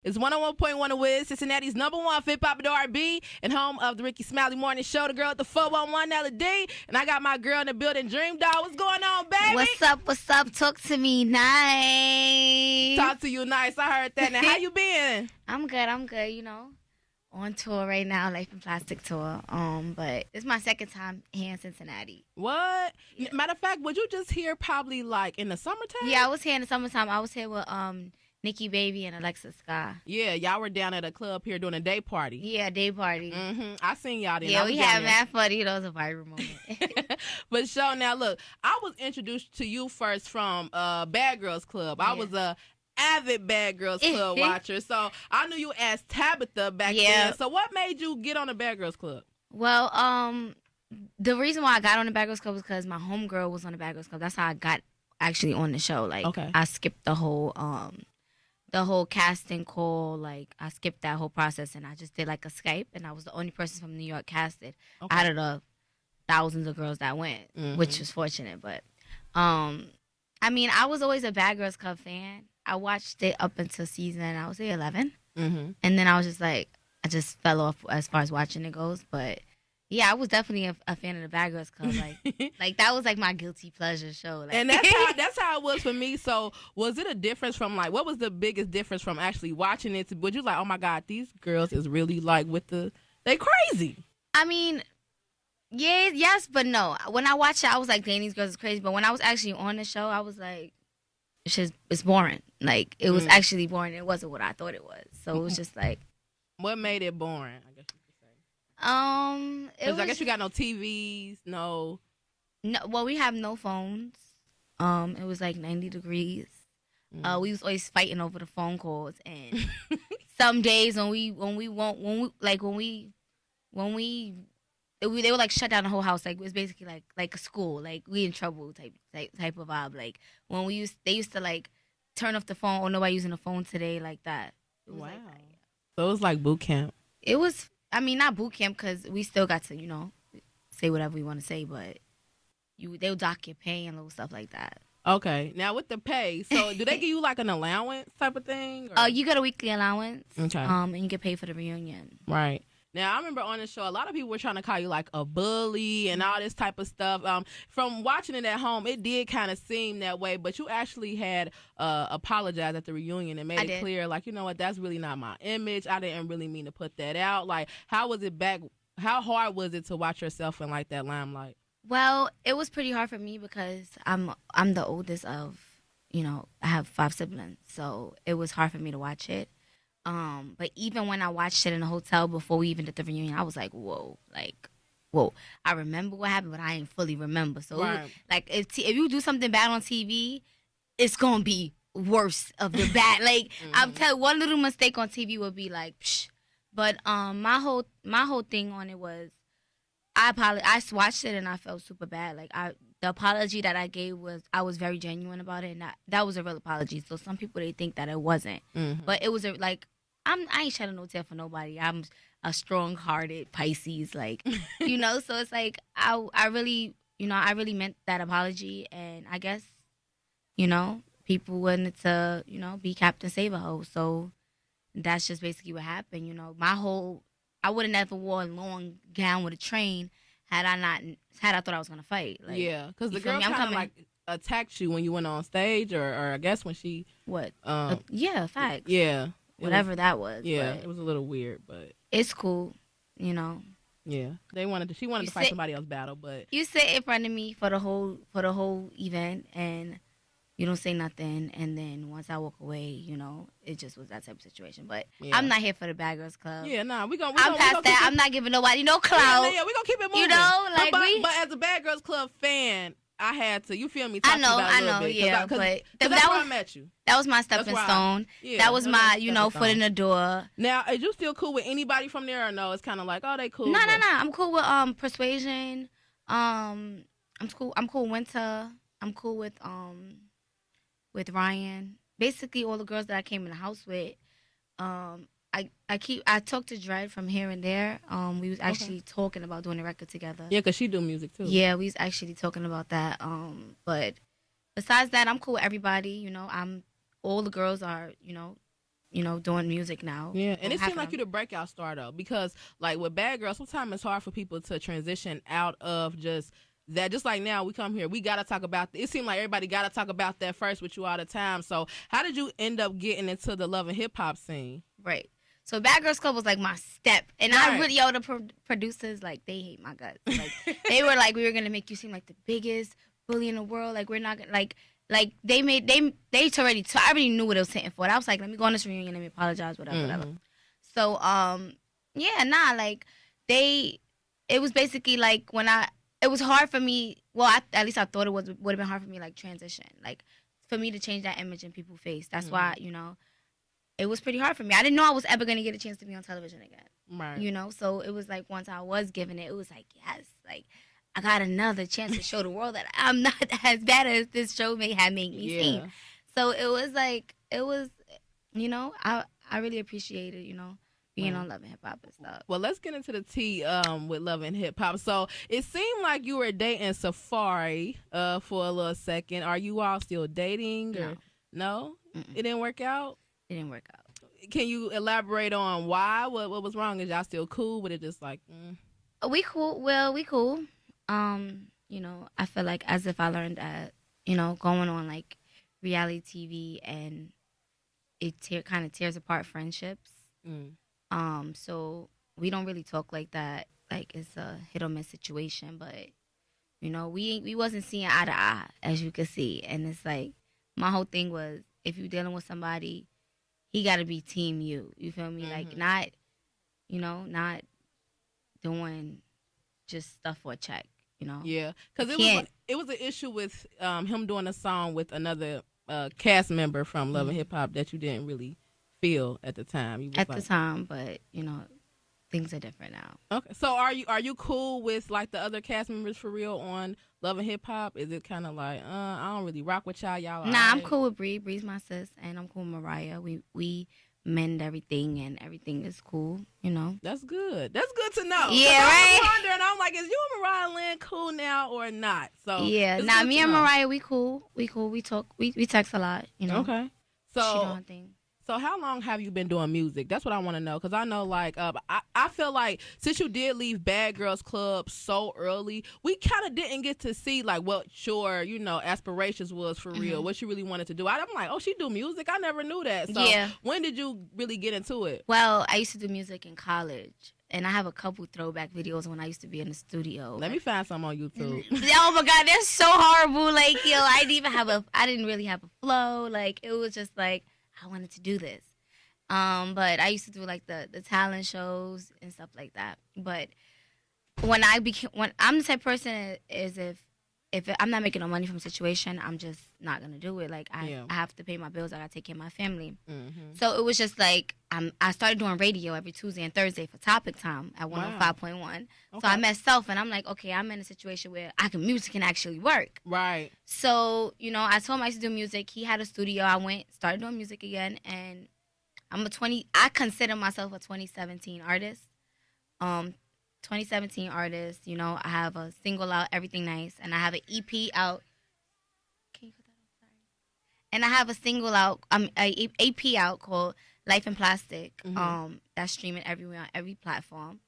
It's 101.1 of Wiz, Cincinnati's #1 Fit Pop and R&B, and home of the Ricky Smiley Morning Show. The girl at the 411, Nella D, and I got my girl in the building, DreamDoll. What's going on, baby? What's up? What's up? Talk to me nice. Talk to you nice. I heard that. Now, how you been? I'm good. You know, on tour right now, Life in Plastic tour. But it's my second time here in Cincinnati. What? Yeah. Matter of fact, was you just here probably like in the summertime? Yeah, I was here in the summertime. I was here with Nikki Baby and Alexa Sky. Yeah, y'all were down at a club here doing a day party. Yeah, day party. I seen y'all there. Yeah, we had mad fun. You know, it was a viral moment. But so now look, I was introduced to you first from Bad Girls Club. I was a avid Bad Girls Club watcher, so I knew you as Tabitha back then. So what made you get on the Bad Girls Club? Well, the reason why I got on the Bad Girls Club was because my homegirl was on the Bad Girls Club. That's how I got actually on the show. Like, I skipped the whole casting call. Like, I skipped that whole process, and I just did like a Skype, and I was the only person from New York casted out of the thousands of girls that went, which was fortunate. But I mean, I was always a Bad Girls Club fan. I watched it up until season, I would say 11, and then I was just like, I just fell off as far as watching it goes. But yeah, I was definitely a fan of the Bad Girls Club. Like that was like my guilty pleasure show. Like. And that's how it was for me. So was it a difference from like, what was the biggest difference from actually watching it? Would you like, oh my God, these girls is really like they crazy? I mean, yeah, yes, but no. When I watched it, I was like, dang, these girls is crazy. But when I was actually on the show, I was like, it's boring. Like, it was actually boring. It wasn't what I thought it was. So it was just like. What made it boring, I guess you could say? Because I guess you got no TVs, no. Well, we have no phones. It was like 90 degrees. We was always fighting over the phone calls, and some days they would like shut down the whole house. Like, it was basically like a school. Like, we in trouble type of vibe. Like, when they used to like turn off the phone. Oh, nobody using the phone today, like that. Wow. Like that, yeah. So it was like boot camp. It was. I mean, not boot camp because we still got to, you know, say whatever we want to say, but they'll dock your pay and little stuff like that. Okay. Now with the pay, so do they give you like an allowance type of thing? Or? You get a weekly allowance. Okay. And you get paid for the reunion. Right. Now, I remember on the show, a lot of people were trying to call you like a bully and all this type of stuff. From watching it at home, it did kind of seem that way, but you actually had apologized at the reunion and made it clear, like, you know what, that's really not my image. I didn't really mean to put that out. Like, how was it back? How hard was it to watch yourself in like that limelight? Well, it was pretty hard for me because I'm the oldest of, you know, I have 5 siblings, so it was hard for me to watch it. But even when I watched it in the hotel before we even did the reunion, I was like, whoa. I remember what happened, but I ain't fully remember. So, like, if you do something bad on TV, it's going to be worse of the bad. Like, I'm telling you, one little mistake on TV would be like, psh. But my whole thing on it was, I watched it and I felt super bad. Like, the apology that I gave I was very genuine about it, and that was a real apology. So some people, they think that it wasn't, but it was I ain't shedding no tear for nobody. I'm a strong-hearted Pisces, like, you know. So it's like I really meant that apology, and I guess, you know, people wanted to, you know, be Captain Save-A-Ho. So that's just basically what happened. You know, I would have never wore a long gown with a train had I thought I was gonna fight. Like, yeah, because the girl kind of like attacked you when you went on stage, or I guess when she yeah, facts. Yeah. Whatever that was. Yeah, it was a little weird, but it's cool, you know. Yeah, she wanted to fight somebody else's battle, but you sit in front of me for the whole event, and you don't say nothing, and then once I walk away, you know, it just was that type of situation. But I'm not here for the Bad Girls Club. Yeah, nah, I'm past that. I'm not giving nobody no clout. Yeah, we gonna keep it moving. You know, like but as a Bad Girls Club fan, I had to, you feel me? I know, bit, yeah. But that's where I met you. That was my stepping stone. That was my, you know, foot in the door. Now, are you still cool with anybody from there, or no? It's kind of like, oh, they cool. No. I'm cool with Persuasion. I'm cool with Winter. I'm cool with Ryan. Basically, all the girls that I came in the house with. I talked to Dread from here and there. We was actually talking about doing a record together. Yeah, because she do music too. Yeah, we was actually talking about that. But besides that, I'm cool with everybody. You know, all the girls are, you know, doing music now. Yeah, and it Half seemed of like you them. the breakout star though, because like with Bad Girl, sometimes it's hard for people to transition out of just that. Just like now, we come here, we gotta talk about. It seemed like everybody gotta talk about that first with you all the time. So how did you end up getting into the love and hip hop scene? Right. So Bad Girls Club was like my step, and Right. I really, the producers, like, they hate my guts. Like, they were like, we were gonna make you seem like the biggest bully in the world. Like, we're not gonna like they already. So I already knew what it was hitting for. And I was like, let me go on this reunion, let me apologize, whatever. So yeah, nah, like it was basically like it was hard for me. Well, at least I thought would have been hard for me, like, transition, like, for me to change that image in people's face. That's why it was pretty hard for me. I didn't know I was ever going to get a chance to be on television again. Right. So it was like once I was given it, it was like, yes, like, I got another chance to show the world that I'm not as bad as this show may have made me seem. So it was like, I really appreciated, being on Love and Hip Hop and stuff. Well, let's get into the tea with Love and Hip Hop. So it seemed like you were dating Safaree for a little second. Are you all still dating? Or no? It didn't work out? It didn't work out. Can you elaborate on why? What was wrong? Is y'all still cool? But it just like we cool. Well, we cool. I feel like as if I learned that, going on like reality TV, and it kind of tears apart friendships. So we don't really talk like that. Like, it's a hit or miss situation, but we wasn't seeing eye to eye, as you can see. And it's like, my whole thing was, if you're dealing with somebody, he got to be team you. You feel me? Like, not doing just stuff for a check. Yeah, because it was an issue with him doing a song with another cast member from Love and Hip Hop that you didn't really feel at the time. You was at the time, but things are different now. Okay, so are you cool with like the other cast members for real on Love and Hip Hop? Is it kind of like I don't really rock with y'all? Y'all. Nah, I'm cool with Bree. Bree's my sis, and I'm cool with Mariah. We mend everything, and everything is cool. That's good. That's good to know. Yeah, right. I was wondering. I'm like, is you and Mariah Lynn cool now or not? So yeah, me and Mariah, we cool. We cool. We talk. We text a lot. Okay. So she doing her thing. So how long have you been doing music? That's what I want to know, because I know, like, I feel like since you did leave Bad Girls Club so early, we kind of didn't get to see, like, what your, aspirations was for real, what you really wanted to do. I'm like, oh, she do music? I never knew that. So yeah. When did you really get into it? Well, I used to do music in college, and I have a couple throwback videos when I used to be in the studio. Let me find some on YouTube. Oh my God, they're so horrible. Like, I didn't really have a flow. Like, it was just like, I wanted to do this. But I used to do like the talent shows and stuff like that. But when I'm the type of person is if I'm not making no money from a situation, I'm just not gonna do it. Like, I have to pay my bills. I gotta take care of my family. So it was just like I started doing radio every Tuesday and Thursday for Topic Time at 105.1. Okay. So I met Self, and I'm like, okay, I'm in a situation where music can actually work. Right. So I told him I used to do music. He had a studio. I started doing music again, and I consider myself a 2017 artist. 2017 artist. I have a single out, Everything Nice, and I have an EP out. Can you put that up? Sorry. And I have a single out, a EP out called Life in Plastic. That's streaming everywhere on every platform.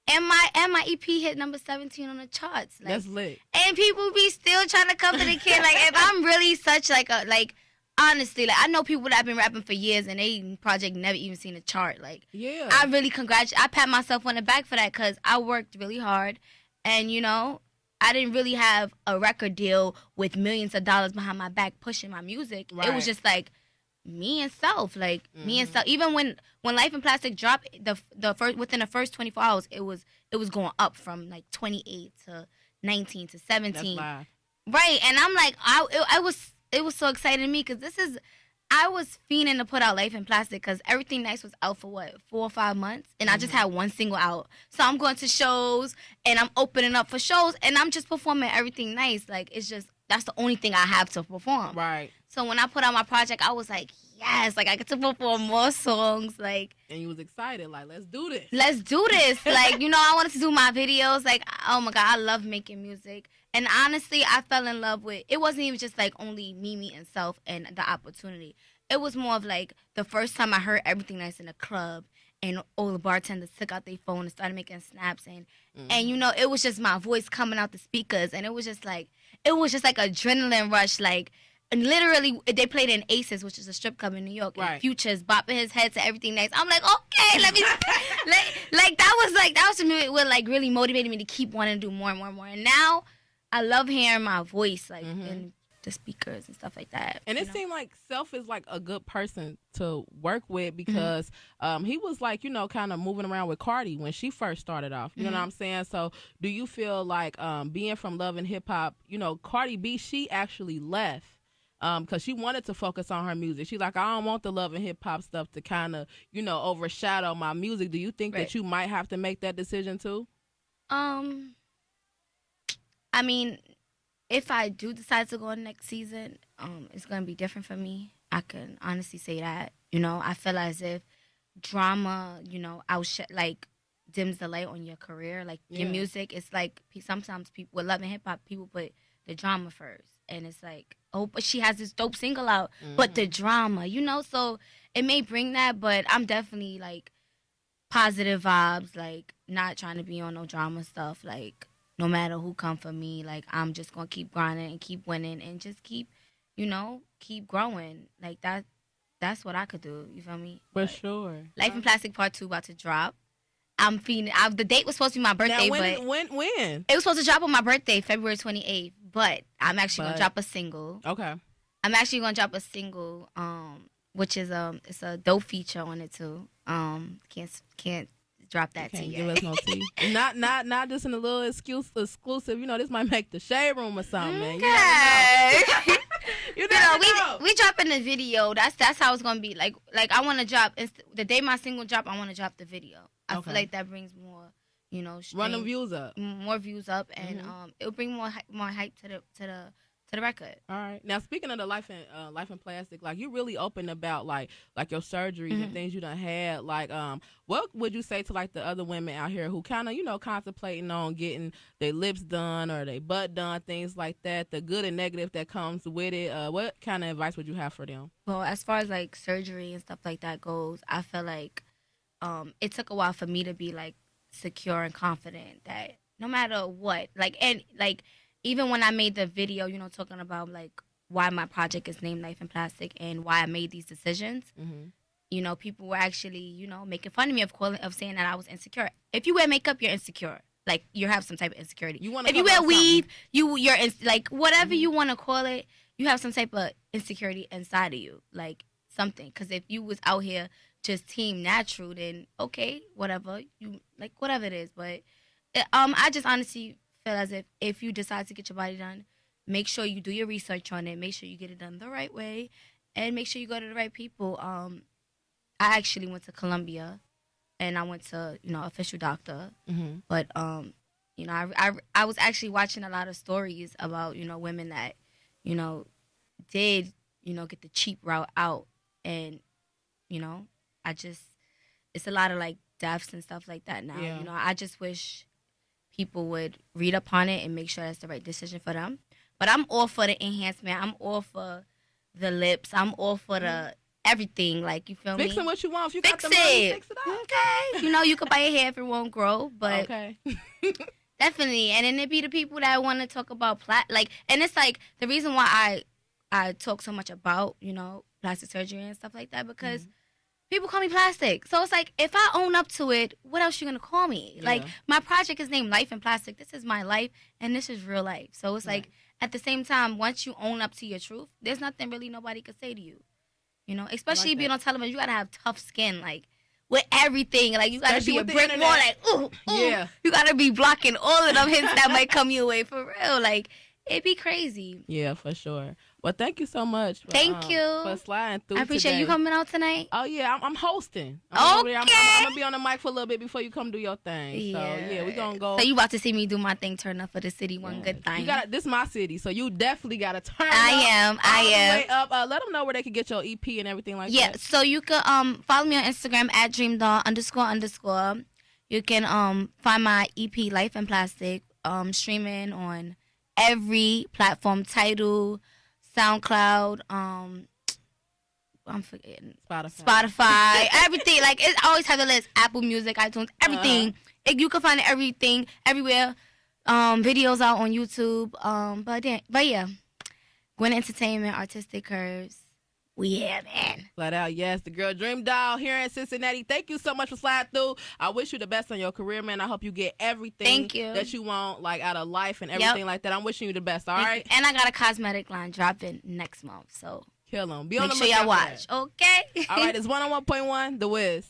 And my EP hit number 17 on the charts. Like, that's lit. And people be still trying to come to the kid. Like, if I'm really such honestly, like, I know people that have been rapping for years and they project never even seen a chart. Like, yeah, I really I pat myself on the back for that, because I worked really hard, and I didn't really have a record deal with millions of dollars behind my back pushing my music. Right. It was just like me and Self, me and Self. Even when Life in Plastic dropped, within the first 24 hours, it was going up from like 28 to 19 to 17. That's live. Right, and I'm like, it was so exciting to me, because I was fiending to put out Life in Plastic, because Everything Nice was out for 4 or 5 months, and I just had one single out. So I'm going to shows, and I'm opening up for shows, and I'm just performing Everything Nice. Like, it's just, that's the only thing I have to perform. Right. So when I put out my project, I was like, yes, like, I get to perform more songs, like. And you was excited, like, let's do this. Let's do this. Like, I wanted to do my videos. Like, oh my God, I love making music. And honestly, I fell in love with, it wasn't even just like only me and Self and the opportunity. it was more of like the first time I heard Everything Nice in a club, and all the bartenders took out their phone and started making snaps, and you know, it was just my voice coming out the speakers, and it was just like adrenaline rush, like. And literally, they played in Aces, which is a strip club in New York. And Future's bopping his head to Everything Nice. I'm like, okay, let me, that was what like really motivated me to keep wanting to do more and more and more. And now, I love hearing my voice like in the speakers and stuff like that. And it seemed like Self is like a good person to work with because he was like, you know, kind of moving around with Cardi when she first started off. You know what I'm saying? So do you feel like being from Love and Hip Hop, you know, Cardi B, she actually left because she wanted to focus on her music. She's like, I don't want the Love and Hip Hop stuff to kind of, you know, overshadow my music. Do you think that you might have to make that decision too? I mean, if I do decide to go next season, it's going to be different for me. I can honestly say that. You know, I feel as if drama, you know, like dims the light on your career. Like your music, it's like sometimes people with Love and Hip Hop, people put the drama first. And it's like, oh, but she has this dope single out, but the drama, you know? So it may bring that, but I'm definitely like positive vibes, like not trying to be on no drama stuff. Like no matter who come for me, like I'm just going to keep grinding and keep winning and just keep, you know, keep growing. Like that's what I could do. You feel me? For sure. Life in Plastic Part 2 about to drop. I'm feeling. The date was supposed to be my birthday, now, when? When? It was supposed to drop on my birthday, February 28th. But I'm actually gonna drop a single. Okay. I'm actually gonna drop a single, which is it's a dope feature on it too. Can't drop that to you. Give us no tea. not just in a little exclusive. You know, this might make the shade room or something. Okay. You know, we dropping the video. That's how it's gonna be. Like I want to drop the day my single drop. I want to drop the video. I feel like that brings more, you know, run the views up, more views up, and it'll bring more hype to the record. All right. Now speaking of the life in plastic, like you really open about like your surgeries and things you done had. Like what would you say to like the other women out here who kind of, you know, contemplating on getting their lips done or their butt done, things like that, the good and negative that comes with it? What kind of advice would you have for them? Well, as far as like surgery and stuff like that goes, I feel like it took a while for me to be like secure and confident that no matter what, like, and like even when I made the video, you know, talking about like why my project is named Life in Plastic and why I made these decisions, you know, people were actually, you know, making fun of me of saying that I was insecure. If you wear makeup, you're insecure. Like you have some type of insecurity. If you wear weave, you're like whatever you want to call it, you have some type of insecurity inside of you, like something. Because if you was out here just team natural, then okay, whatever you like, whatever it is. But I just honestly feel as if you decide to get your body done, make sure you do your research on it, make sure you get it done the right way, and make sure you go to the right people. I actually went to Columbia, and I went to, you know, official doctor. But you know, I was actually watching a lot of stories about, you know, women that, you know, did, you know, get the cheap route out, and you know, it's a lot of like deaths and stuff like that now. You know, I just wish people would read up on it and make sure that's the right decision for them. But I'm all for the enhancement. I'm all for the lips. I'm all for the everything. Like, you feel me? Fixing what you want. If you fix got the money, fix it up. Okay. You know, you could buy your hair if it won't grow, but okay. Definitely. And then it be the people that want to talk about and it's like the reason why I talk so much about, you know, plastic surgery and stuff like that, because people call me plastic. So it's like, if I own up to it, what else you going to call me? Yeah. Like, my project is named Life in Plastic. This is my life, and this is real life. So it's like, at the same time, once you own up to your truth, there's nothing really nobody could say to you. You know, especially being on television, you got to have tough skin, like, with everything. Like, you got to be a brick wall, like, ooh. Yeah. You got to be blocking all of them hints that might come your way, for real. Like, it'd be crazy. Yeah, for sure. Well, thank you so much. Thank you for sliding through. I appreciate you coming out tonight. Oh yeah, I'm hosting. I'm gonna be on the mic for a little bit before you come do your thing. So yeah, we gonna go. So you about to see me do my thing, turn up for the city one good thing. This is my city, so you definitely gotta turn. I am. Way up. Let them know where they can get your EP and everything like that. Yeah, so you can follow me on Instagram at DreamDoll __. You can find my EP Life in Plastic streaming on every platform, Tidal, SoundCloud, I'm forgetting. Spotify. Everything. Like, it always have a list. Apple Music, iTunes, everything. You can find everything, everywhere. Videos out on YouTube. But yeah. Gwen Entertainment, Artistic Curves. We here, man. Flat out, yes. The girl DreamDoll here in Cincinnati. Thank you so much for sliding through. I wish you the best on your career, man. I hope you get everything that you want, like, out of life and everything like that. I'm wishing you the best, all right? And I got a cosmetic line dropping next month, so kill them. make sure y'all watch, okay? All right, it's 101.1 The Wiz.